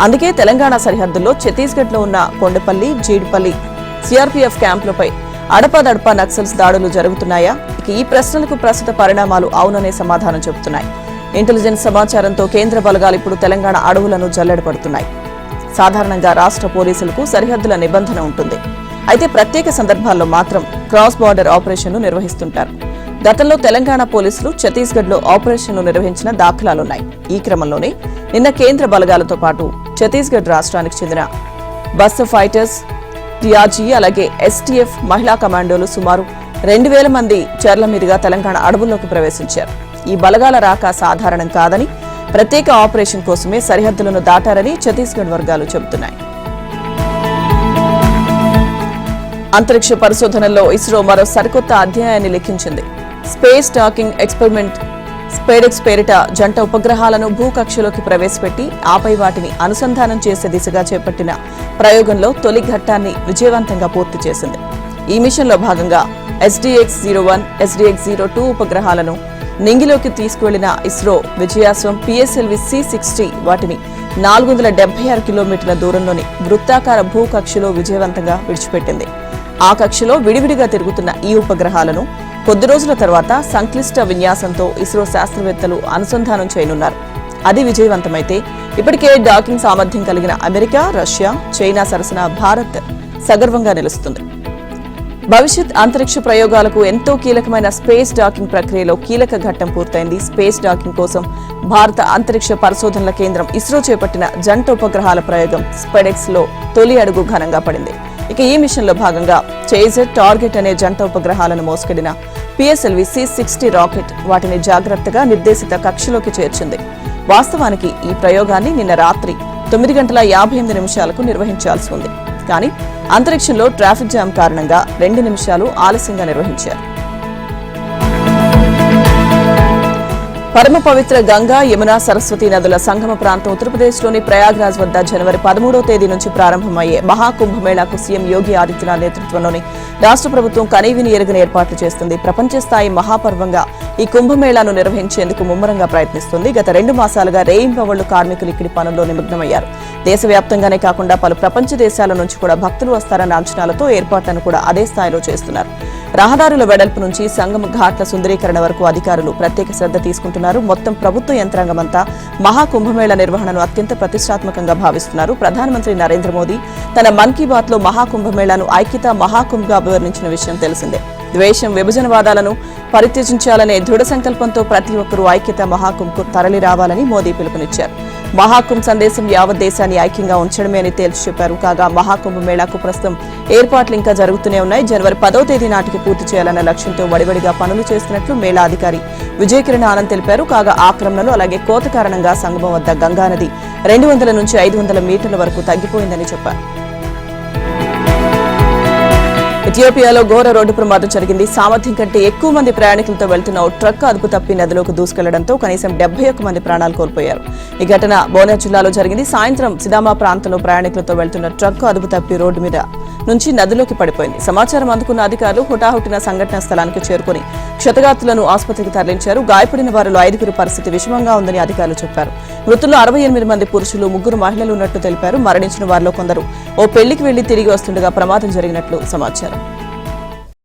అందుకే తెలంగాణ సరిహద్దుల్లో ఛత్తీస్గఢ్ లో ఉన్న కొండపల్లి, జీడిపల్లి సిఆర్పీఎఫ్ క్యాంపులపై అడపాదడపా నక్సల్స్ దాడులు జరుగుతున్నాయా? ఇక ఈ ప్రశ్నలకు ప్రస్తుత పరిణామాలు అవుననే సమాధానం చెబుతున్నాయి. ఇంటెలిజెన్స్ సమాచారంతో కేంద్ర బలగాలు ఇప్పుడు తెలంగాణ అడవులను జల్లెడపడుతున్నాయి. సాధారణంగా రాష్ట్ర పోలీసులకు సరిహద్దుల నిబంధన ఉంటుంది. అయితే ప్రత్యేక సందర్భాల్లో మాత్రం క్రాస్ బార్డర్ ఆపరేషన్లు నిర్వహిస్తుంటారు. గతంలో తెలంగాణ పోలీసులు ఛత్తీస్గఢ్ లో ఆపరేషన్లు నిర్వహించిన దాఖలాలున్నాయి. ఈ క్రమంలోనే నిన్న కేంద్ర బలగాలతో పాటు ఛత్తీస్గఢ్ రాష్ట్రానికి చెందిన బస్సు ఫైటర్స్, టిఆర్జీ, అలాగే ఎస్టీఎఫ్ మహిళా కమాండోలు సుమారు 2,000 మంది చర్ల మీదుగా తెలంగాణ అడవుల్లోకి ప్రవేశించారు. ఈ బలగాల రాక సాధారణం కాదని, ప్రత్యేక ఆపరేషన్ కోసమే సరిహద్దులను దాటారని ఛత్తీస్గఢ్ వర్గాలు చెబుతున్నాయి. అంతరిక్ష పరిశోధనల్లో ఇస్రో మరో సరికొత్త అధ్యాయాన్ని లిఖించింది. స్పేస్ డాకింగ్ ఎక్స్పెరిమెంట్ స్పేడెక్స్ పేరిట జంట ఉపగ్రహాలను భూకక్షలోకి ప్రవేశపెట్టి ఆపై వాటిని అనుసంధానం చేసే దిశగా చేపట్టిన ప్రయోగంలో తొలి ఘట్టాన్ని విజయవంతంగా పూర్తి చేసింది. ఈ మిషన్లో భాగంగా SDX-01, SDX-02 ఉపగ్రహాలను నింగిలోకి తీసుకువెళ్లిన ఇస్రో విజయాశ్వం PSLV-C60 వాటిని 476 కిలోమీటర్ల దూరంలోని వృత్తాకార భూకక్షలో విజయవంతంగా విడిచిపెట్టింది. ఆ కక్షలో విడివిడిగా తిరుగుతున్న ఈ ఉపగ్రహాలను కొద్ది రోజుల తర్వాత సంక్లిష్ట విన్యాసంతో ఇస్రో శాస్త్రవేత్తలు అనుసంధానం చేయనున్నారు. అది విజయవంతమైతే ఇప్పటికే డాకింగ్ సామర్థ్యం కలిగిన అమెరికా, రష్యా, చైనా సరసన భారత్ సగర్వంగా నిలుస్తుంది. భవిష్యత్ అంతరిక్ష ప్రయోగాలకు ఎంతో కీలకమైన స్పేస్ డాకింగ్ ప్రక్రియలో కీలక ఘట్టం పూర్తయింది. స్పేస్ డాకింగ్ కోసం భారత అంతరిక్ష పరిశోధనల కేంద్రం ఇస్రో చేపట్టిన జంట ఉపగ్రహాల ప్రయోగం స్పెడెక్స్ లో తొలి అడుగు ఘనంగా పడింది. ఇక ఈ మిషన్ లో భాగంగా చేజర్, టార్గెట్ అనే జంట ఉపగ్రహాలను మోసుకెళ్లిన PSLV-C60 రాకెట్ వాటిని జాగ్రత్తగా నిర్దేశిత కక్షలోకి చేర్చింది. వాస్తవానికి ఈ ప్రయోగాన్ని నిన్న రాత్రి 9:58 నిర్వహించాల్సి ఉంది. కానీ అంతరిక్షంలో ట్రాఫిక్ జామ్ కారణంగా 2 నిమిషాలు ఆలస్యంగా నిర్వహించారు. పరమ పవిత్ర గంగా, యమున, సరస్వతి నదుల సంగమ ప్రాంతం ఉత్తరప్రదేశ్లోని ప్రయాగ్రాజ్ వద్ద జనవరి 13వ తేదీ నుంచి ప్రారంభమయ్యే మహాకుంభమేళాకు సీఎం యోగి ఆదిత్యనాథ్ నేతృత్వంలోని రాష్ట్ర ప్రభుత్వం కనీవిని ఎరుగని ఏర్పాట్లు చేస్తుంది. ప్రపంచ స్థాయి మహాపర్వంగా ఈ కుంభమేళాను నిర్వహించేందుకు ముమ్మరంగా ప్రయత్నిస్తుంది. గత 2 మాసాలుగా రేయింబవళ్లు కార్మికులు ఇక్కడి పనుల్లో నిమగ్నమయ్యారు. దేశవ్యాప్తంగానే కాకుండా పలు ప్రపంచ దేశాల నుంచి కూడా భక్తులు వస్తారన్న అంచనాలతో ఏర్పాట్లను కూడా అదే స్థాయిలో చేస్తున్నారు. రహదారుల వెడల్పు నుంచి సంగమ ఘాట్ల సుందరీకరణ వరకు అధికారులు ప్రత్యేక శ్రద్ధ తీసుకుంటున్నారు. మొత్తం ప్రభుత్వ యంత్రాంగమంతా మహాకుంభమేళ నిర్వహణను అత్యంత ప్రతిష్టాత్మకంగా భావిస్తున్నారు. ప్రధానమంత్రి నరేంద్ర మోదీ తన మన్ కీ బాత్ లో మహాకుంభమేళాను ఐక్యత మహాకుంభగా అభివర్ణించిన విషయం తెలిసిందే. ద్వేషం, విభజనవాదాలను పరిత్యజించాలనే దృఢ సంకల్పంతో ప్రతి ఒక్కరూ ఐక్యత మహాకుంభకు తరలి రావాలని మోదీ పిలుపునిచ్చారు. మహాకుంభ్ సందేశం యావత్ దేశాన్ని ఐక్యంగా ఉంచడమే అని తేల్చి చెప్పారు. కాగా మహాకుంభ మేళాకు ప్రస్తుతం ఏర్పాట్లు ఇంకా జరుగుతూనే ఉన్నాయి. జనవరి 10వ తేదీ నాటికి పూర్తి చేయాలన్న లక్ష్యంతో వడివడిగా పనులు చేస్తున్నట్లు మేళా అధికారి విజయకిరణ్ ఆనంద్ తెలిపారు. కాగా ఆక్రమణలు అలాగే కోత కారణంగా సంగమం వద్ద గంగానది 200 నుంచి 500 మీటర్ల వరకు తగ్గిపోయిందని చెప్పారు. ఇథియోపియాలో ఘోర రోడ్డు ప్రమాదం జరిగింది. సామర్థ్యం కంటే ఎక్కువ మంది ప్రయాణికులతో వెళ్తున్న ఓ ట్రక్ అదుపు తప్పి నదిలోకి దూసుకెళ్లడంతో కనీసం 71 మంది ప్రాణాలు కోల్పోయారు. ఈ ఘటన బోనా జిల్లాలో జరిగింది. సాయంత్రం సిదామా ప్రాంతంలో ప్రయాణికులతో వెళ్తున్న ట్రక్ అదుపు తప్పి రోడ్డు మీద నుంచి నదిలోకి పడిపోయింది. సమాచారం అందుకున్న అధికారులు హుటాహుటిన సంఘటనా స్థలానికి చేరుకుని క్షతగాత్రులను ఆసుపత్రికి తరలించారు. గాయపడిన వారిలో 5గురి పరిస్థితి విషమంగా ఉందని అధికారులు చెప్పారు. మృతుల్లో 68 మంది పురుషులు, 3 మహిళలు ఉన్నట్టు తెలిపారు. మరణించిన వారిలో కొందరు ఓ పెళ్లికి వెళ్లి తిరిగి వస్తుండగా ప్రమాదం జరిగినట్లు సమాచారం.